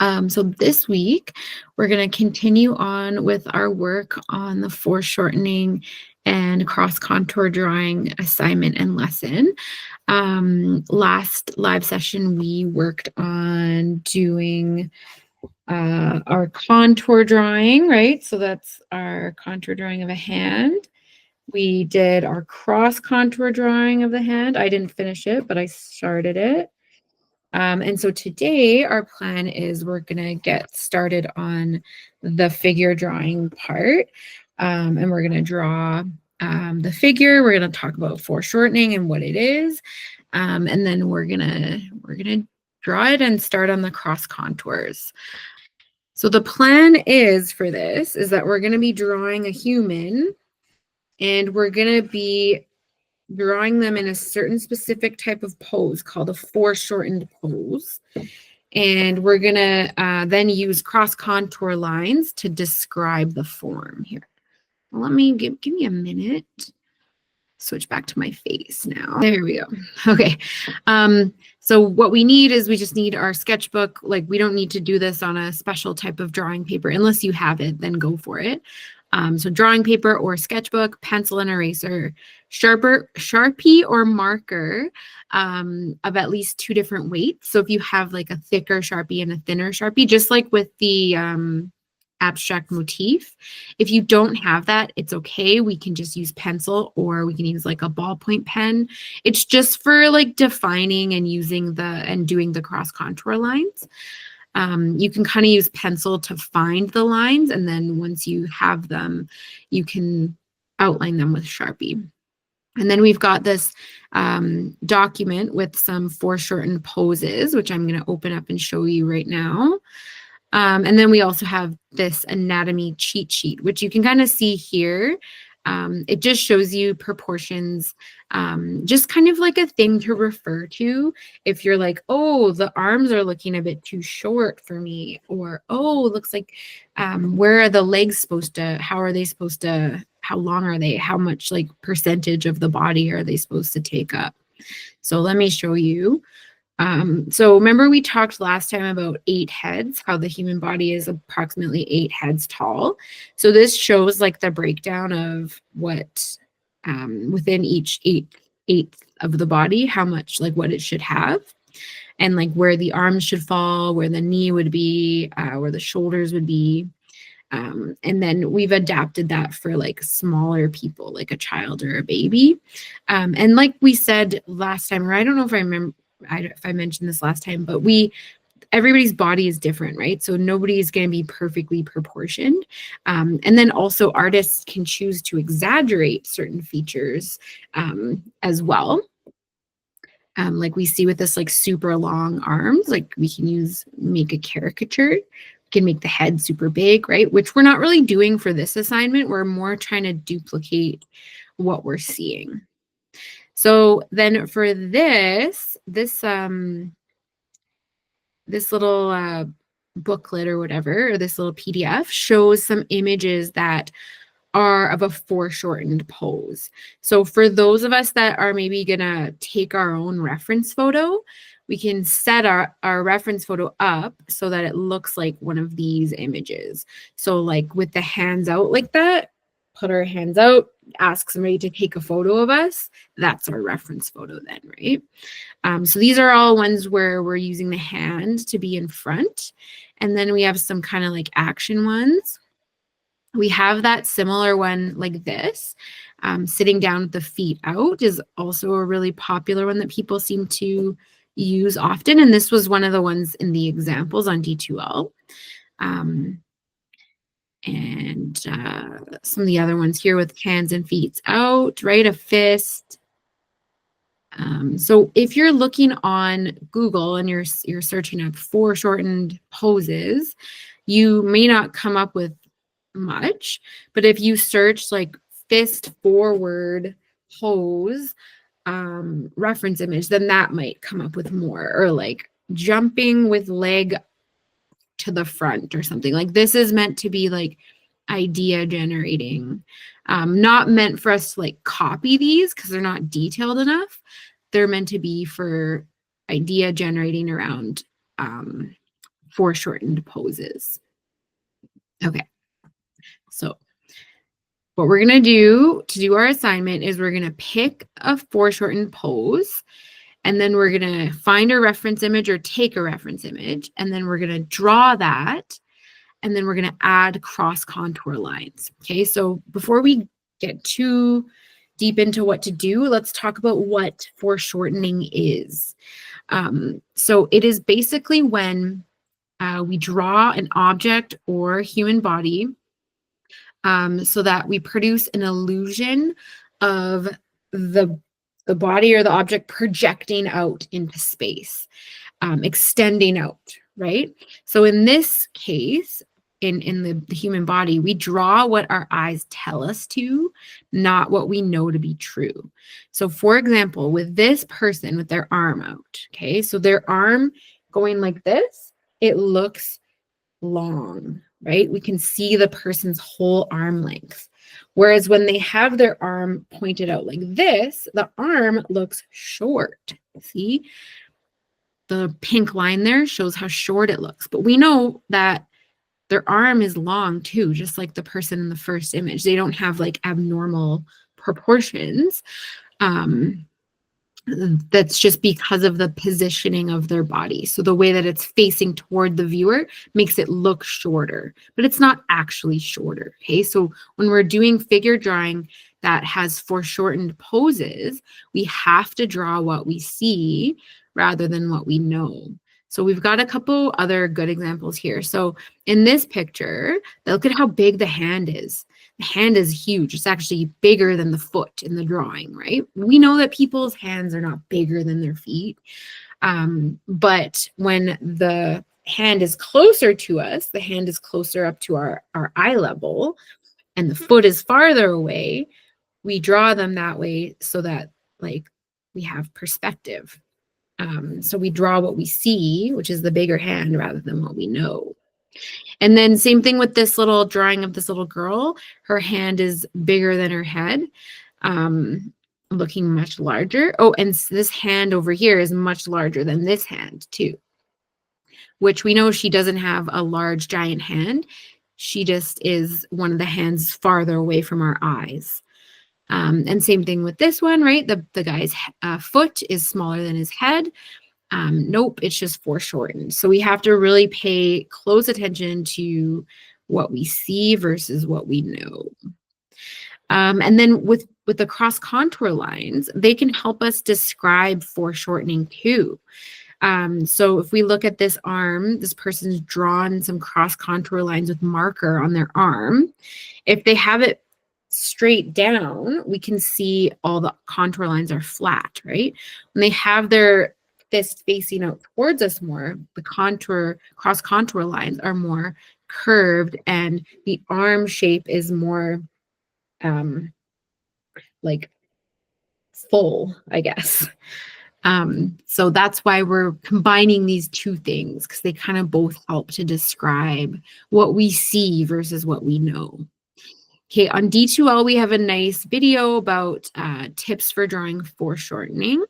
So this week, we're going to continue on with our work on the foreshortening and cross contour drawing assignment and lesson. Last live session, we worked on doing our contour drawing, right? So that's our contour drawing of a hand. We did our cross contour drawing of the hand. I didn't finish it, but I started it. And so today our plan is we're going to get started on the figure drawing part. And we're going to draw the figure. We're going to talk about foreshortening and what it is. And then we're going to draw it and start on the cross contours. So the plan is for this is that we're going to be drawing a human, and we're going to be drawing them in a certain specific type of pose called a foreshortened pose. And we're going to then use cross contour lines to describe the form here. Well, let me give me a minute. Switch back to my face now. There we go. Okay. So what we need is we just need our sketchbook. Like, we don't need to do this on a special type of drawing paper. Unless you have it, then go for it. So drawing paper or sketchbook, pencil and eraser, Sharpie or marker of at least 2 different weights. So if you have like a thicker Sharpie and a thinner Sharpie, just like with the abstract motif, if you don't have that, it's okay. We can just use pencil, or we can use like a ballpoint pen. It's just for like defining and using and doing the cross contour lines. You can kind of use pencil to find the lines, and then once you have them, you can outline them with Sharpie. And then we've got this document with some foreshortened poses, which I'm going to open up and show you right now. And then we also have this anatomy cheat sheet, which you can kind of see here. It just shows you proportions, just kind of like a thing to refer to if you're like, oh, the arms are looking a bit too short for me, or, oh, it looks like, where are the legs supposed to, how long are they? How much like percentage of the body are they supposed to take up? So let me show you. So remember we talked last time about 8 heads, how the human body is approximately 8 heads tall. So this shows like the breakdown of what within each eighth of the body, how much like what it should have, and like where the arms should fall, where the knee would be, where the shoulders would be. And then we've adapted that for like smaller people, like a child or a baby. And like we said last time, or I don't know if I remember if I mentioned this last time, but everybody's body is different, right? So nobody is going to be perfectly proportioned. And then also artists can choose to exaggerate certain features as well. Like we see with this like super long arms, like we can make a caricature. We can make the head super big, right? Which we're not really doing for this assignment. We're more trying to duplicate what we're seeing. So then for this little booklet or whatever, or this little PDF shows some images that are of a foreshortened pose. So for those of us that are maybe gonna take our own reference photo, we can set our reference photo up so that it looks like one of these images. So like with the hands out like that, put our hands out, ask somebody to take a photo of us. That's our reference photo then, right? So these are all ones where we're using the hand to be in front. And then we have some kind of like action ones. We have that similar one like this. Sitting down with the feet out is also a really popular one that people seem to use often. And this was one of the ones in the examples on D2L. And some of the other ones here with hands and feet out, right? A fist. So if you're looking on Google and you're searching up foreshortened poses, you may not come up with much, but if you search like fist forward pose reference image, then that might come up with more, or like jumping with leg to the front or something. Like this is meant to be like idea generating, not meant for us to like copy these because they're not detailed enough. They're meant to be for idea generating around foreshortened poses. Okay, so what we're going to do our assignment is we're going to pick a foreshortened pose, and then we're going to find a reference image or take a reference image, and then we're going to draw that, and then we're going to add cross contour lines. Okay, so before we get too deep into what to do, let's talk about what foreshortening is. So it is basically when we draw an object or human body so that we produce an illusion of the body or the object projecting out into space, extending out, right? So in this case, in the human body, we draw what our eyes tell us to, not what we know to be true. So for example, with this person with their arm out, okay, so their arm going like this, it looks long, right? We can see the person's whole arm length. Whereas when they have their arm pointed out like this, the arm looks short. See? The pink line there shows how short it looks. But we know that their arm is long too, just like the person in the first image. They don't have like abnormal proportions. That's just because of the positioning of their body. So the way that it's facing toward the viewer makes it look shorter, but it's not actually shorter. Okay, so when we're doing figure drawing that has foreshortened poses, we have to draw what we see rather than what we know. So we've got a couple other good examples here. So in this picture, look at how big the hand is. The hand is huge. It's actually bigger than the foot in the drawing, right? We know that people's hands are not bigger than their feet. But when the hand is closer to us, the hand is closer up to our eye level, and the foot is farther away, we draw them that way so that like we have perspective. So we draw what we see, which is the bigger hand rather than what we know. And then same thing with this little drawing of this little girl. Her hand is bigger than her head, looking much larger. Oh, and this hand over here is much larger than this hand too, which we know she doesn't have a large giant hand. She just is one of the hands farther away from our eyes. And same thing with this one, right? The guy's foot is smaller than his head. Nope, it's just foreshortened. So we have to really pay close attention to what we see versus what we know. And then with the cross contour lines, they can help us describe foreshortening too. So if we look at this arm, this person's drawn some cross contour lines with marker on their arm. If they have it straight down, we can see all the contour lines are flat, right? When they have their fist facing out towards us more, the cross contour lines are more curved, and the arm shape is more like full, I guess. So that's why we're combining these two things, because they kind of both help to describe what we see versus what we know. Okay, on D2L, we have a nice video about tips for drawing foreshortening.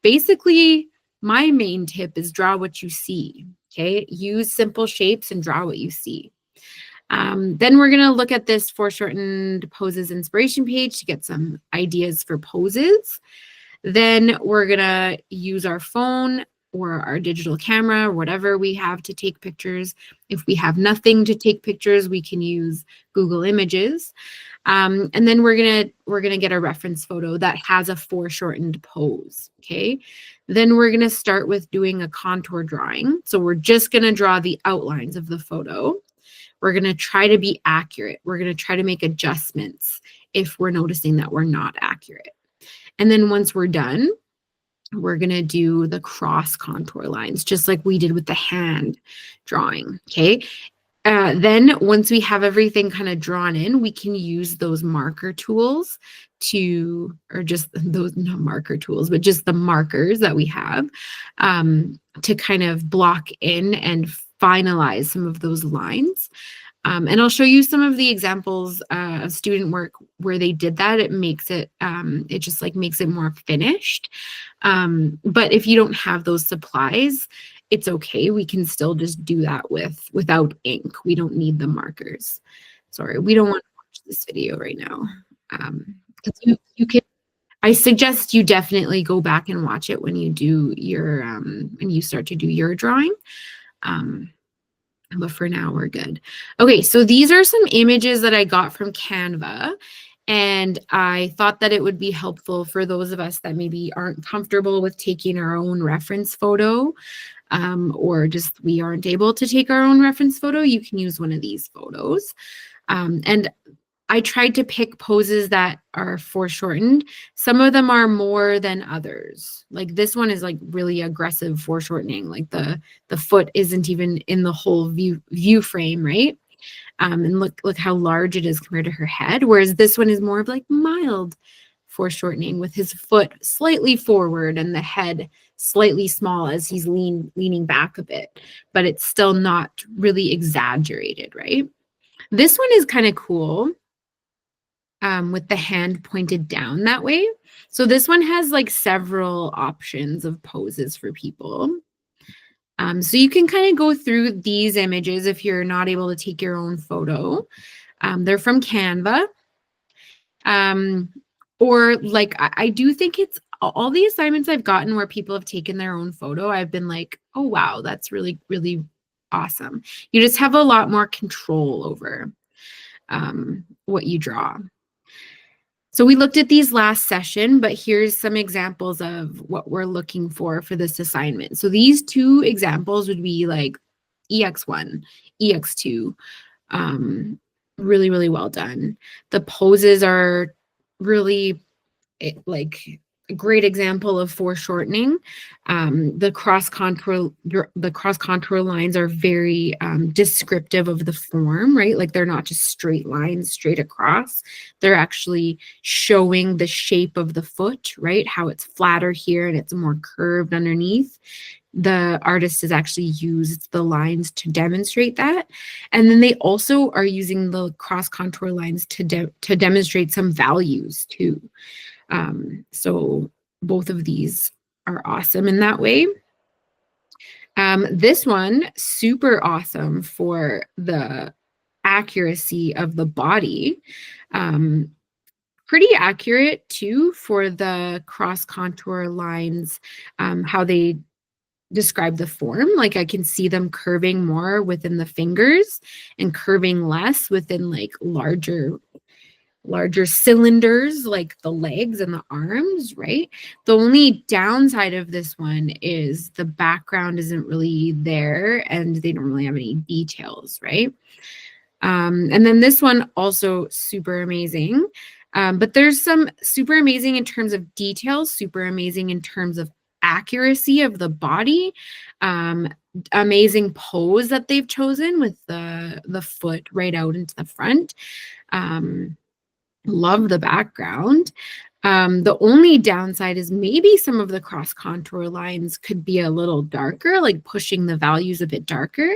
Basically, my main tip is draw what you see, okay? Use simple shapes and draw what you see. Then we're going to look at this foreshortened poses inspiration page to get some ideas for poses. Then we're going to use our phone or our digital camera, or whatever we have to take pictures. If we have nothing to take pictures, we can use Google Images. And then we're gonna get a reference photo that has a foreshortened pose. Okay. Then we're gonna start with doing a contour drawing. So we're just gonna draw the outlines of the photo. We're gonna try to be accurate. We're gonna try to make adjustments if we're noticing that we're not accurate. And then once we're done, we're going to do the cross contour lines, just like we did with the hand drawing, okay? Then once we have everything kind of drawn in, we can use those marker tools or just those, not marker tools, but just the markers that we have to kind of block in and finalize some of those lines. And I'll show you some of the examples of student work where they did that. It makes it, it just like makes it more finished. But if you don't have those supplies, it's okay. We can still just do that without ink. We don't need the markers. Sorry, we don't want to watch this video right now. 'Cause you can, I suggest you definitely go back and watch it when you do your when you start to do your drawing. But for now, we're good. Okay, so these are some images that I got from Canva, and I thought that it would be helpful for those of us that maybe aren't comfortable with taking our own reference photo, or just we aren't able to take our own reference photo. You can use one of these photos. And I tried to pick poses that are foreshortened. Some of them are more than others. Like this one is like really aggressive foreshortening. Like the foot isn't even in the whole view frame, right? And look how large it is compared to her head. Whereas this one is more of like mild foreshortening with his foot slightly forward and the head slightly small as he's leaning back a bit, but it's still not really exaggerated, right? This one is kind of cool. With the hand pointed down that way. So this one has like several options of poses for people. So you can kind of go through these images if you're not able to take your own photo. They're from Canva. Or like, I do think it's all the assignments I've gotten where people have taken their own photo. I've been like, oh, wow, that's really, really awesome. You just have a lot more control over what you draw. So we looked at these last session, but here's some examples of what we're looking for this assignment. So these two examples would be like EX1, EX2, really, really well done. The poses are really like a great example of foreshortening. The cross contour lines are very descriptive of the form, right? Like they're not just straight lines straight across. They're actually showing the shape of the foot, right? How it's flatter here and it's more curved underneath. The artist has actually used the lines to demonstrate that. And then they also are using the cross contour lines to demonstrate some values too. So both of these are awesome in that way. This one, super awesome for the accuracy of the body. Pretty accurate too for the cross contour lines, how they describe the form. Like I can see them curving more within the fingers and curving less within like larger cylinders like the legs and the arms, right? The only downside of this one is the background isn't really there and they don't really have any details, right? And then this one also super amazing. But there's some super amazing in terms of details, super amazing in terms of accuracy of the body, amazing pose that they've chosen with the foot right out into the front. Love the background. The only downside is maybe some of the cross contour lines could be a little darker, like pushing the values a bit darker,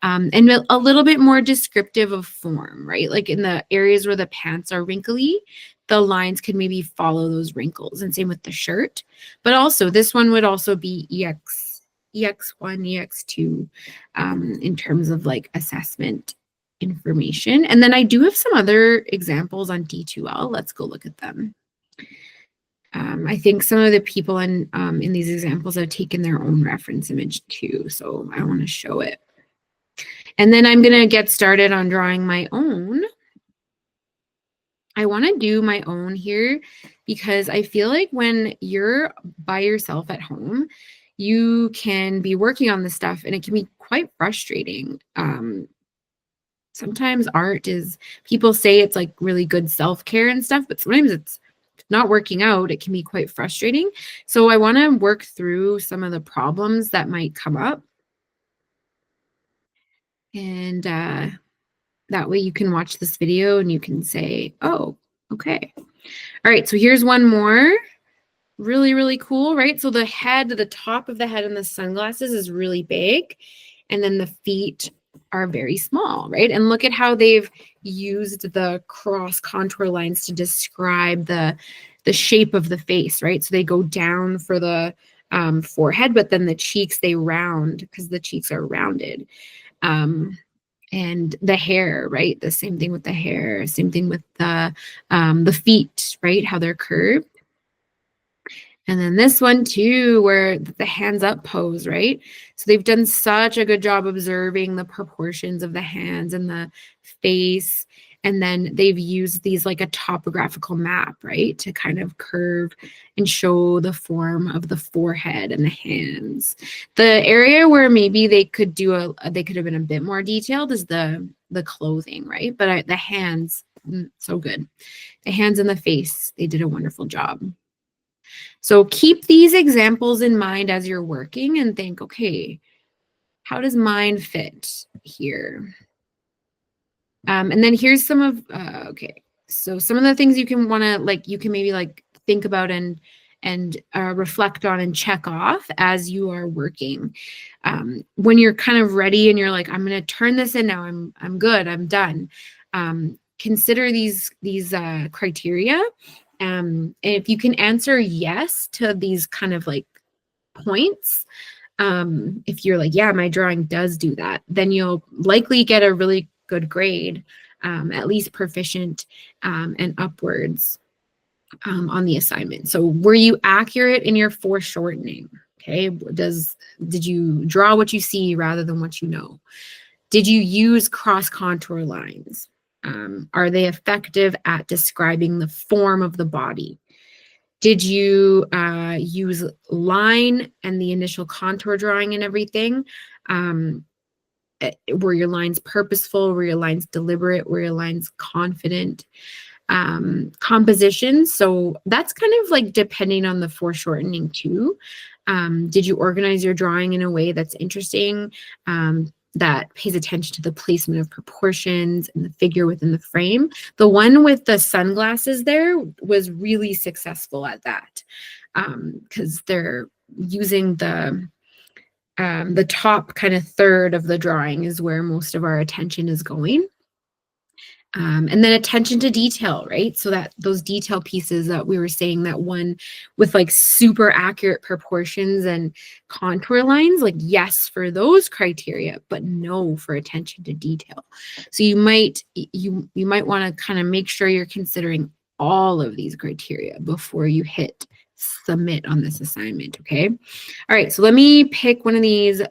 and a little bit more descriptive of form, right? Like in the areas where the pants are wrinkly, the lines could maybe follow those wrinkles, and same with the shirt. But also this one would also be EX1, EX2 in terms of like assessment information. And then I do have some other examples on D2L. Let's go look at them. I think some of the people in these examples have taken their own reference image too, so I want to show it. And then I'm going to get started on drawing my own. I want to do my own here because I feel like when you're by yourself at home, you can be working on this stuff and it can be quite frustrating. Sometimes art is, people say it's like really good self-care and stuff, but sometimes it's not working out. It can be quite frustrating. So I want to work through some of the problems that might come up. And that way you can watch this video and you can say, oh, okay. All right, so here's one more. Really, really cool, right? So the head, the top of the head and the sunglasses is really big. And then the feet are very small, right? And look at how they've used the cross contour lines to describe the shape of the face, right? So they go down for the forehead, but then the cheeks, they round because the cheeks are rounded. And the hair, right? The same thing with the hair, same thing with the feet, right? How they're curved. And then this one too, where the hands up pose, right? So they've done such a good job observing the proportions of the hands and the face. And then they've used these like a topographical map, right? To kind of curve and show the form of the forehead and the hands. The area where maybe they could they could have been a bit more detailed is the clothing, right? But the hands, so good. The hands and the face, they did a wonderful job. So keep these examples in mind as you're working and think, okay, how does mine fit here? And then here's some of, okay, so some of the things you can want to like, you can maybe like think about and reflect on and check off as you are working. When you're kind of ready and you're like, I'm going to turn this in now. I'm good. I'm done. Consider these criteria. And if you can answer yes to these kind of like points, if you're like, yeah, my drawing does do that, then you'll likely get a really good grade, at least proficient and upwards on the assignment. So were you accurate in your foreshortening? Okay, did you draw what you see rather than what you know? Did you use cross contour lines? Are they effective at describing the form of the body? Did you use line and the initial contour drawing and everything? Were your lines purposeful? Were your lines deliberate? Were your lines confident? Composition. So that's kind of like depending on the foreshortening too. Did you organize your drawing in a way that's interesting, that pays attention to the placement of proportions and the figure within the frame? The one with the sunglasses there was really successful at that, because they're using the top kind of third of the drawing is where most of our attention is going. And then attention to detail, right? So that those detail pieces that we were saying, that one with like super accurate proportions and contour lines, like yes for those criteria, but no for attention to detail. So you might want to kind of make sure you're considering all of these criteria before you hit submit on this assignment, okay? All right, so let me pick one of these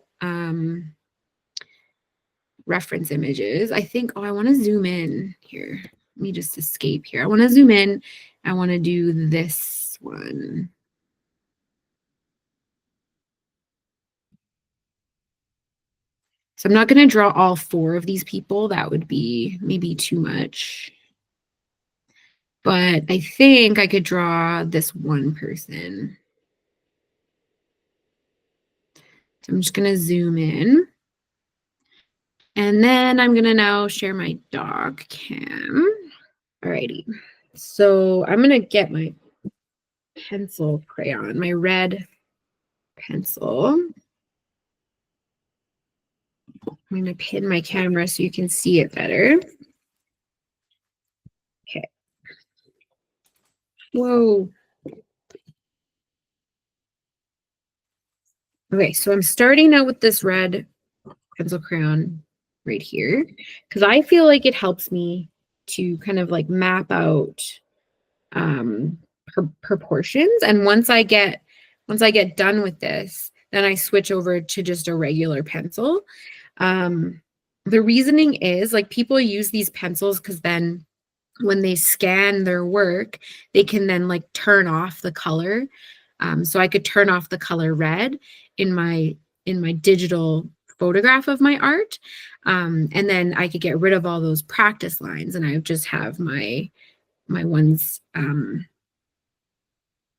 reference images. I think, oh, I want to zoom in here. Let me just escape here. I want to zoom in. I want to do this one. So I'm not going to draw all four of these people. That would be maybe too much. But I think I could draw this one person. So I'm just going to zoom in. And then I'm going to now share my dog cam. Alrighty. So I'm going to get my pencil crayon, my red pencil. I'm going to pin my camera so you can see it better. Okay. Whoa. Okay, so I'm starting out with this red pencil crayon right here because I feel like it helps me to kind of like map out proportions. And once I get done with this, then I switch over to just a regular pencil. The reasoning is like people use these pencils because then when they scan their work, they can then like turn off the color. So I could turn off the color red in my digital photograph of my art. And then I could get rid of all those practice lines and I would just have my ones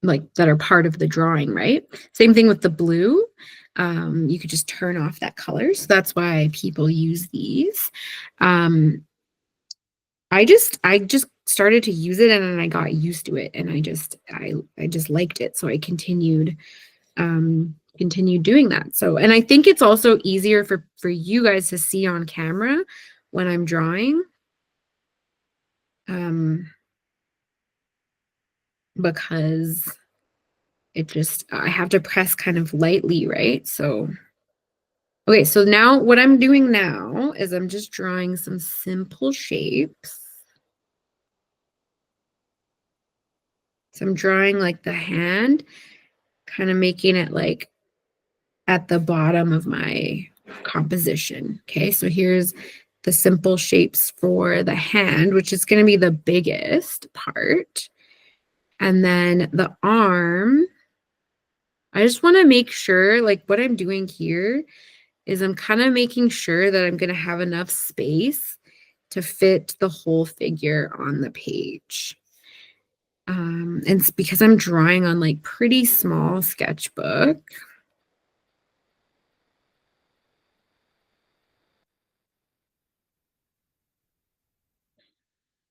like that are part of the drawing, right? Same thing with the blue. You could just turn off that color. So that's why people use these. I just started to use it and then I got used to it and I just liked it. So I continued doing that. So, and I think it's also easier for you guys to see on camera when I'm drawing. Because I have to press kind of lightly, right? So, okay, so now what I'm doing now is I'm just drawing some simple shapes. So I'm drawing like the hand, kind of making it like at the bottom of my composition. Okay, so here's the simple shapes for the hand, which is going to be the biggest part. And then the arm, I just want to make sure, like what I'm doing here is I'm kind of making sure that I'm going to have enough space to fit the whole figure on the page. And it's because I'm drawing on like pretty small sketchbook.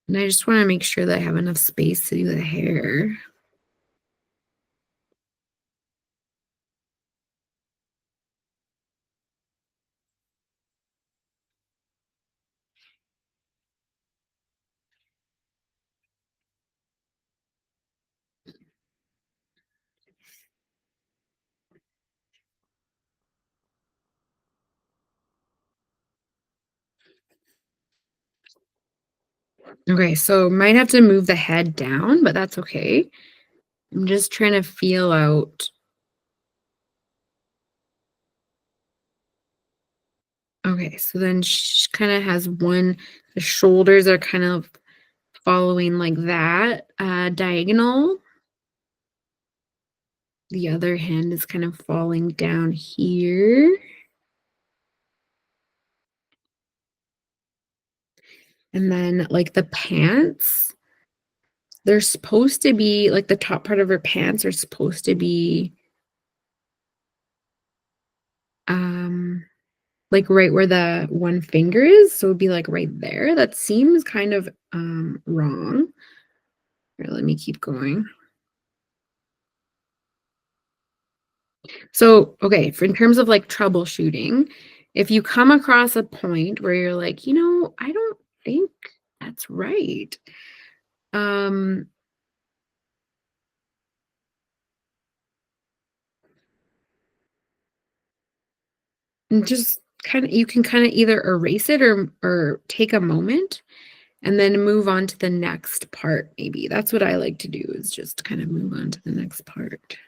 And I just want to make sure that I have enough space to do the hair. Okay, so might have to move the head down, but that's okay. I'm just trying to feel out. Okay, so then she kind of has the shoulders are kind of following like that, diagonal. The other hand is kind of falling down here. And then like the pants, they're supposed to be like the top part of her pants are supposed to be um like right where the one finger is. So it'd be like right there. That seems kind of wrong. Here, let me keep going. So, okay, in terms of like troubleshooting, if you come across a point where you're like, I don't think that's right. Um, and just kind of you can kind of either erase it or take a moment and then move on to the next part, maybe. That's what I like to do is just kind of move on to the next part.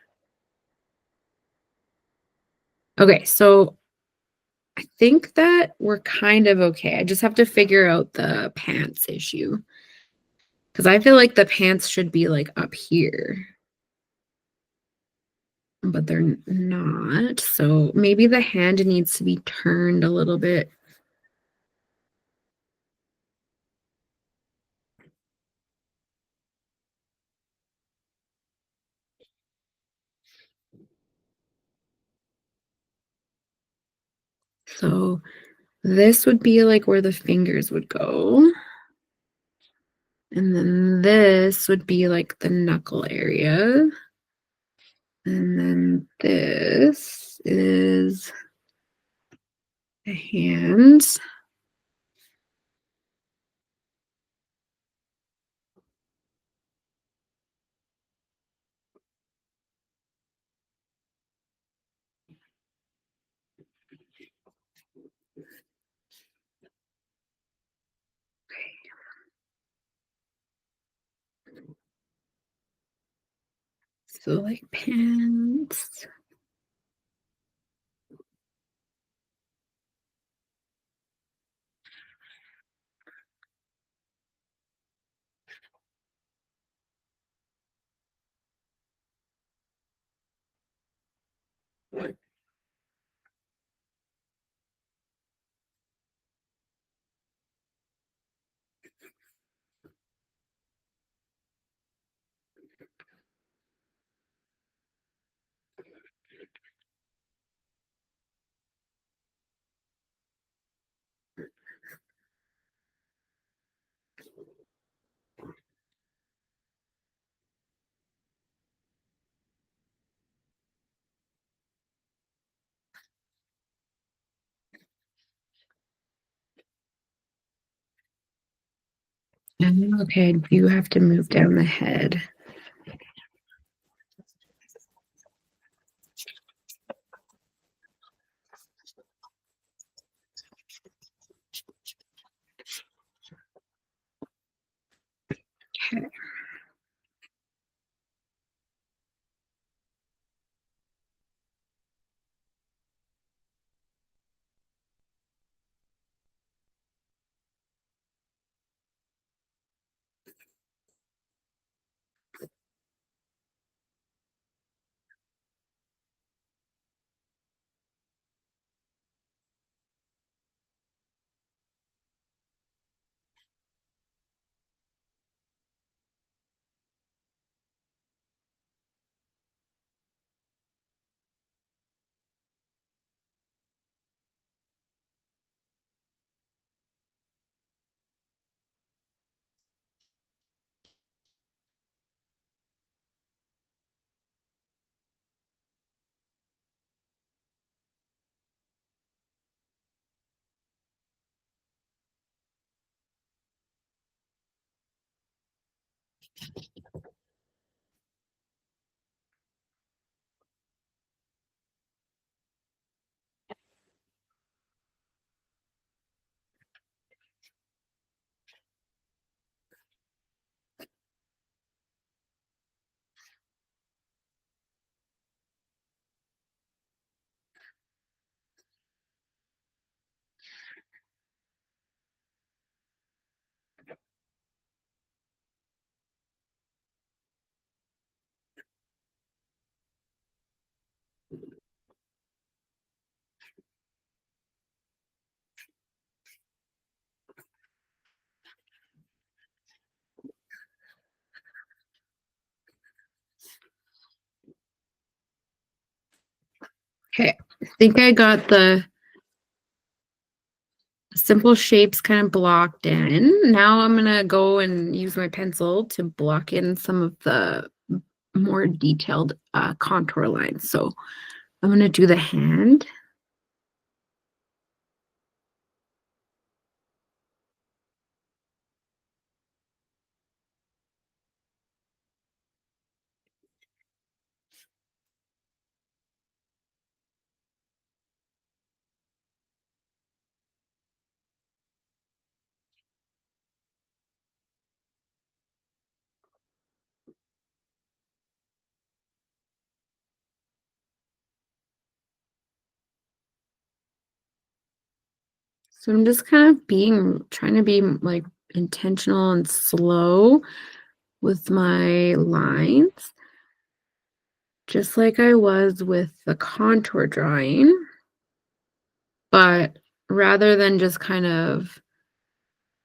Okay, so I think that we're kind of okay. I just have to figure out the pants issue because I feel like the pants should be like up here, but they're not. So maybe the hand needs to be turned a little bit. So this would be like where the fingers would go. And then this would be like the knuckle area. And then this is the hands. So like pants. And okay, you have to move down the head. Okay, I think I got the simple shapes kind of blocked in. Now I'm gonna go and use my pencil to block in some of the more detailed contour lines. So I'm gonna do the hand. So I'm just kind of trying to be like intentional and slow with my lines, just like I was with the contour drawing. But rather than just kind of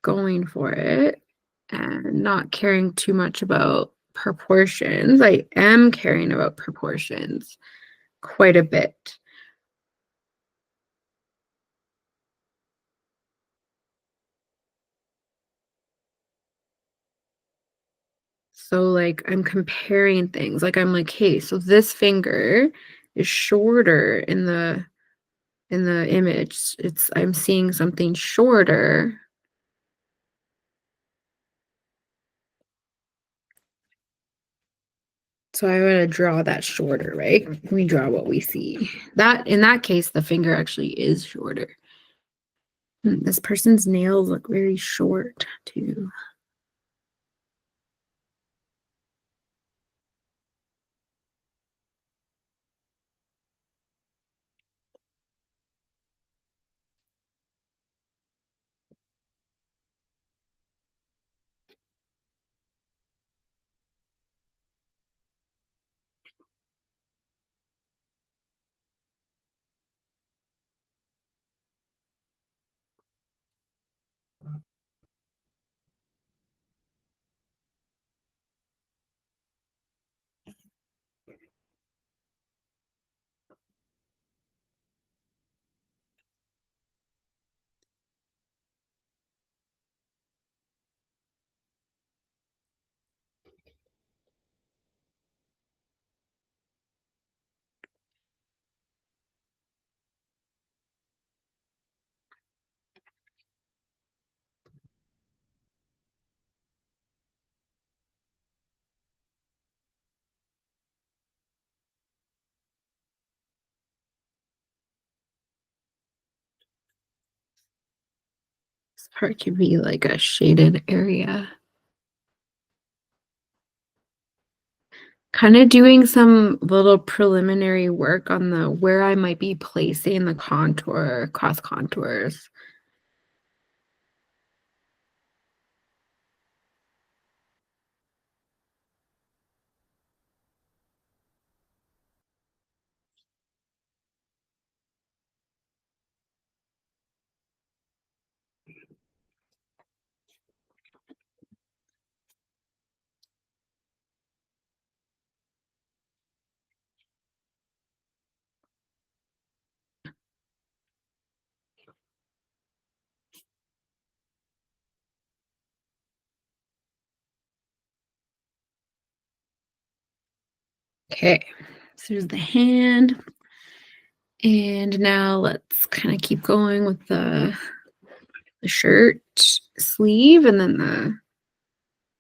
going for it and not caring too much about proportions, I am caring about proportions quite a bit. So like I'm comparing things. Like I'm like, hey, so this finger is shorter in the image. It's I'm seeing something shorter. So I want to draw that shorter, right? We draw what we see. That in that case, the finger actually is shorter. This person's nails look very short too. This part could be like a shaded area. Kind of doing some little preliminary work on the where I might be placing the contour, cross contours. Okay, so there's the hand. And now let's kind of keep going with the shirt sleeve and then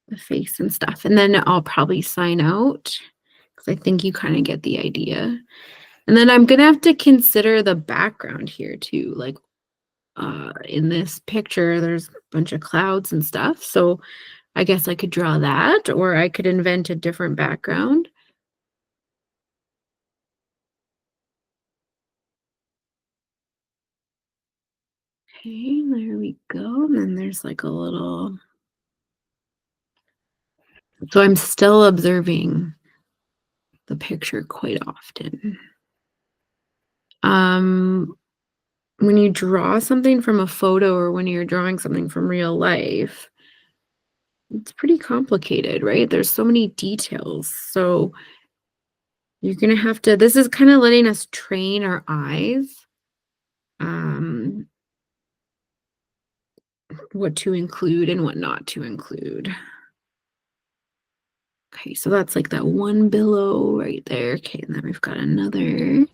the face and stuff, and then I'll probably sign out because I think you kinda get the idea. And then I'm gonna have to consider the background here too, like, in this picture, there's a bunch of clouds and stuff, so I guess I could draw that, or I could invent a different background. Okay, there we go, and then there's, like, a little so I'm still observing the picture quite often. Um, when you draw something from a photo or when you're drawing something from real life, it's pretty complicated, right? There's so many details. So you're gonna have to this is kind of letting us train our eyes, um, what to include and what not to include. Okay, so that's like that one billow right there. Okay, and then we've got another.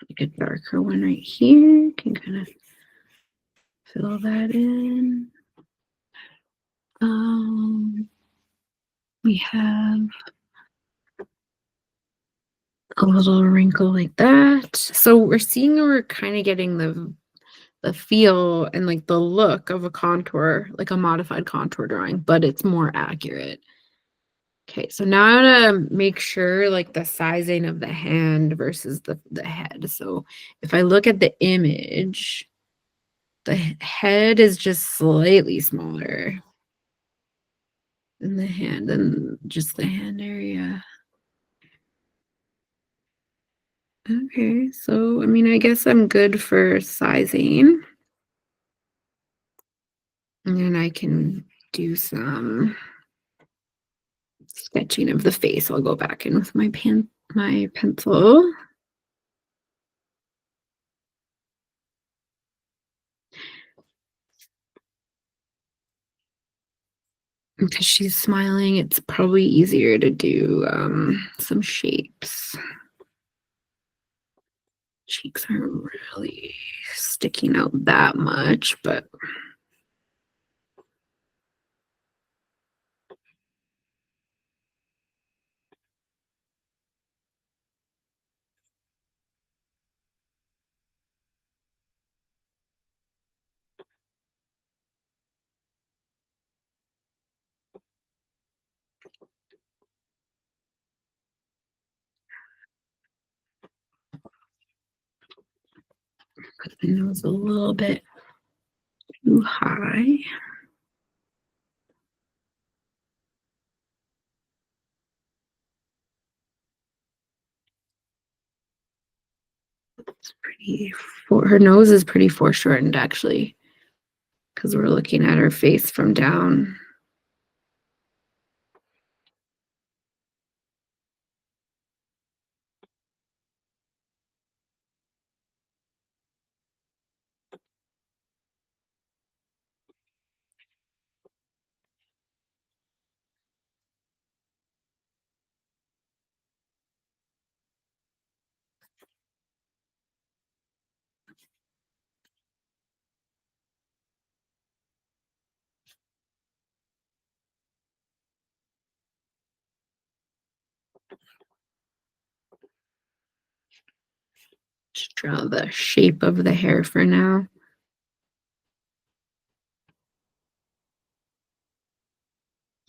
Like a darker one right here. Can kind of fill that in. Um, we have a little wrinkle like that. So we're seeing we're kind of getting the feel and like the look of a contour, like a modified contour drawing, but it's more accurate. Okay, so now I want to make sure like the sizing of the hand versus the head. So if I look at the image, the head is just slightly smaller than the hand and just the hand area. Okay, so I mean, I guess I'm good for sizing. And then I can do some sketching of the face. I'll go back in with my pencil because she's smiling. It's probably easier to do some shapes. Cheeks aren't really sticking out that much, but the nose a little bit too high. It's pretty for her nose is pretty foreshortened actually, because we're looking at her face from down. Just draw the shape of the hair for now.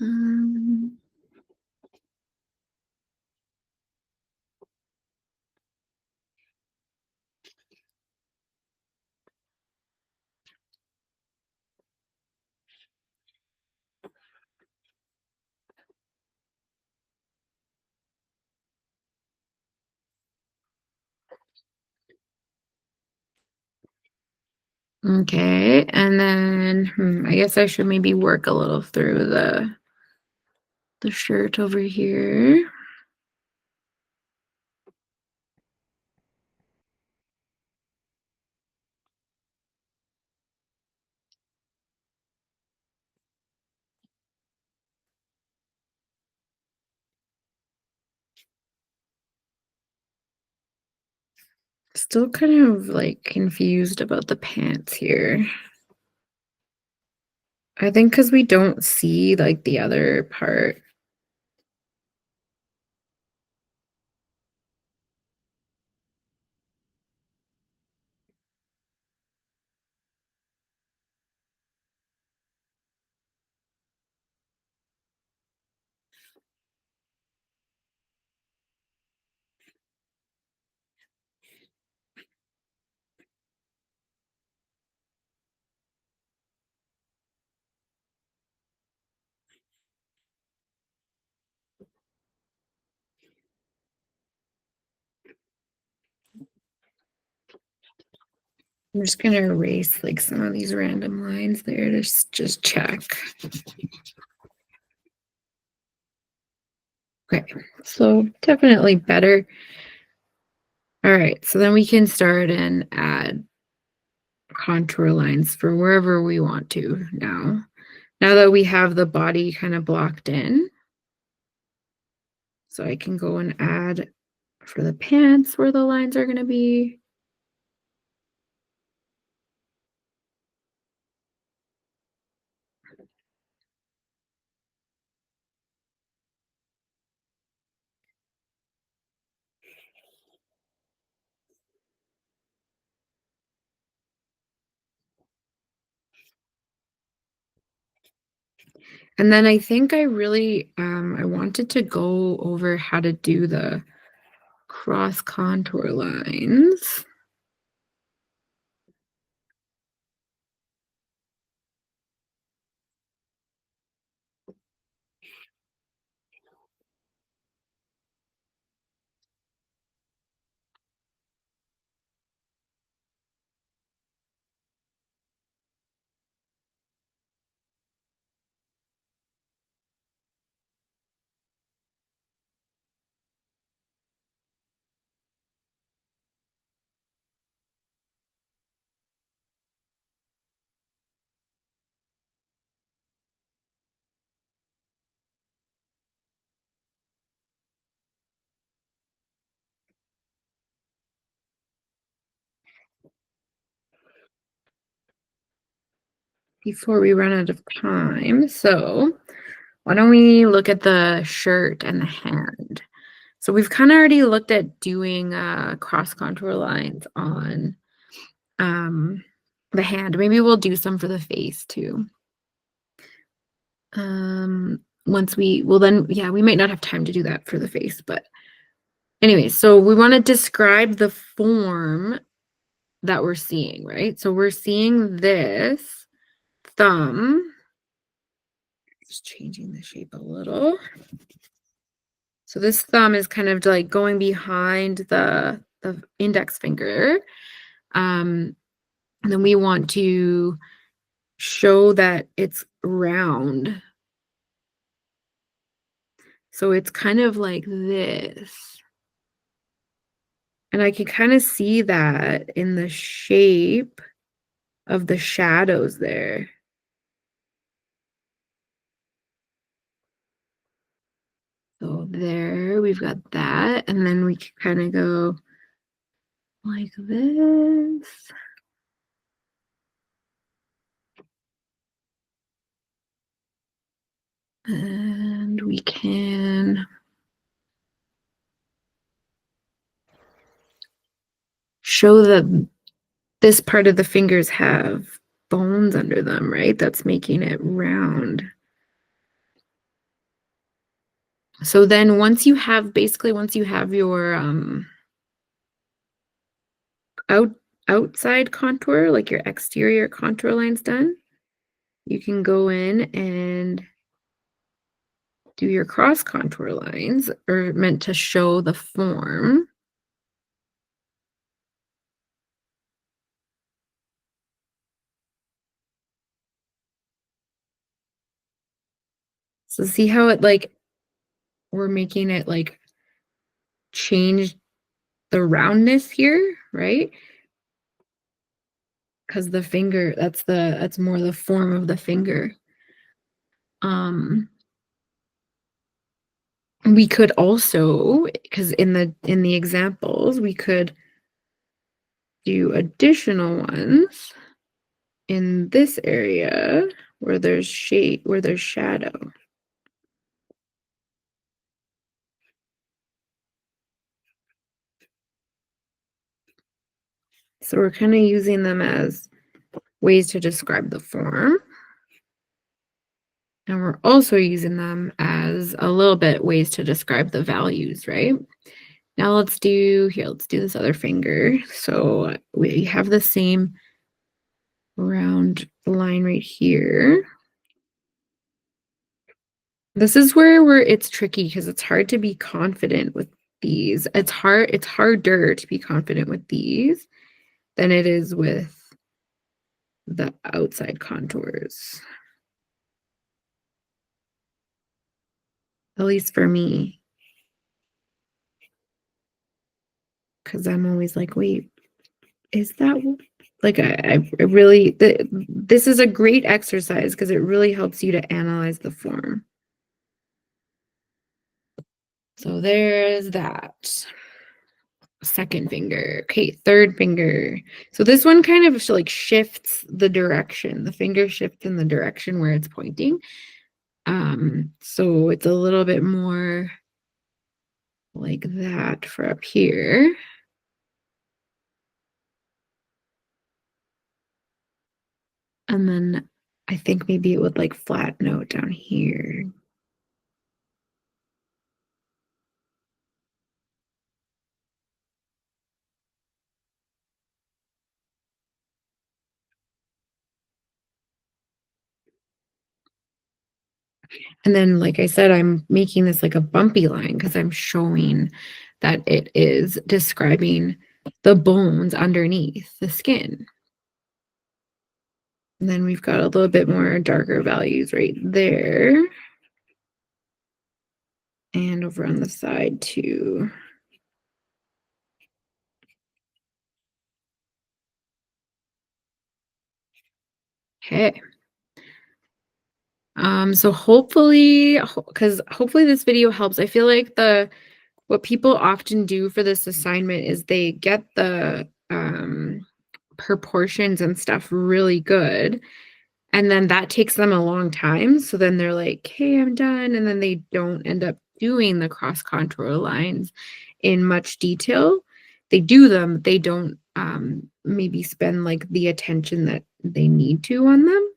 Um, okay, and then I guess I should maybe work a little through the shirt over here. Still kind of like confused about the pants here. I think because we don't see like the other part. I'm just gonna erase like some of these random lines there to just check. Okay, so definitely better. All right, so then we can start and add contour lines for wherever we want to now. Now that we have the body kind of blocked in, so I can go and add for the pants where the lines are going to be. And then I think I really I wanted to go over how to do the cross contour lines. Before we run out of time. So why don't we look at the shirt and the hand? So we've kind of already looked at doing cross contour lines on um, the hand. Maybe we'll do some for the face too. Once well then, yeah, we might not have time to do that for the face, but anyway, so we want to describe the form that we're seeing, right? So we're seeing this thumb, just changing the shape a little. So this thumb is kind of like going behind the index finger. And then we want to show that it's round. So it's kind of like this. And I can kind of see that in the shape of the shadows there. So there, we've got that. And then we can kind of go like this. And we can show that this part of the fingers have bones under them, right? That's making it round. So then once you have your out outside contour, like your exterior contour lines done, you can go in and do your cross contour lines, are meant to show the form. So see how it like we're making it like change the roundness here, right? Because the finger, that's more the form of the finger. Um, we could also, because in the examples, we could do additional ones in this area where there's shade, where there's shadow. So we're kind of using them as ways to describe the form. And we're also using them as a little bit ways to describe the values, right? Now let's do this other finger. So we have the same round line right here. This is where it's tricky because it's hard to be confident with these. It's harder to be confident with these than it is with the outside contours. At least for me. Because I'm always like, wait, is that like I really this is a great exercise because it really helps you to analyze the form. So there's that. Second finger. Okay, third finger. So this one kind of like shifts the direction. The finger shifts in the direction where it's pointing. So it's a little bit more like that for up here. And then I think maybe it would like flatten out down here. And then, like I said, I'm making this like a bumpy line because I'm showing that it is describing the bones underneath the skin. And then we've got a little bit more darker values right there. And over on the side too. Okay. So hopefully, because hopefully this video helps. I feel like what people often do for this assignment is they get the proportions and stuff really good. And then that takes them a long time. So then they're like, hey, I'm done. And then they don't end up doing the cross contour lines in much detail. They do them, but they don't maybe spend like the attention that they need to on them.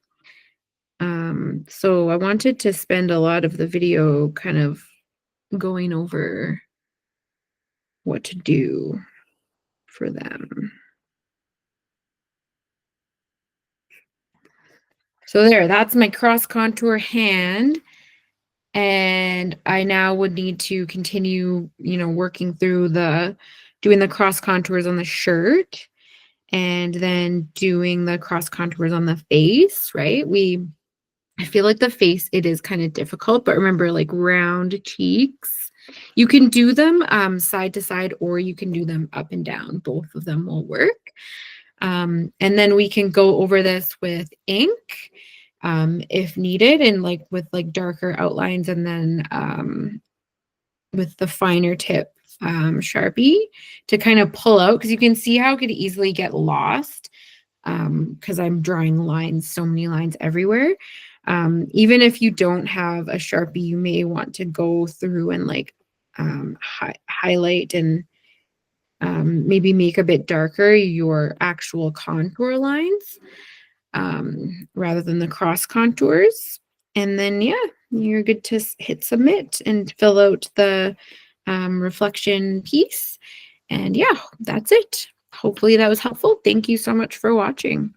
So I wanted to spend a lot of the video kind of going over what to do for them. So that's my cross contour hand. And I now would need to continue, working through doing the cross contours on the shirt and then doing the cross contours on the face, right? I feel like the face, it is kind of difficult, but remember, like round cheeks, you can do them side to side, or you can do them up and down. Both of them will work. And then we can go over this with ink if needed, and like with like darker outlines, and then with the finer tip Sharpie to kind of pull out, because you can see how it could easily get lost because I'm drawing lines, so many lines everywhere. Even if you don't have a Sharpie, you may want to go through and like highlight and maybe make a bit darker your actual contour lines rather than the cross contours. And then, yeah, you're good to hit submit and fill out the reflection piece. And yeah, that's it. Hopefully that was helpful. Thank you so much for watching.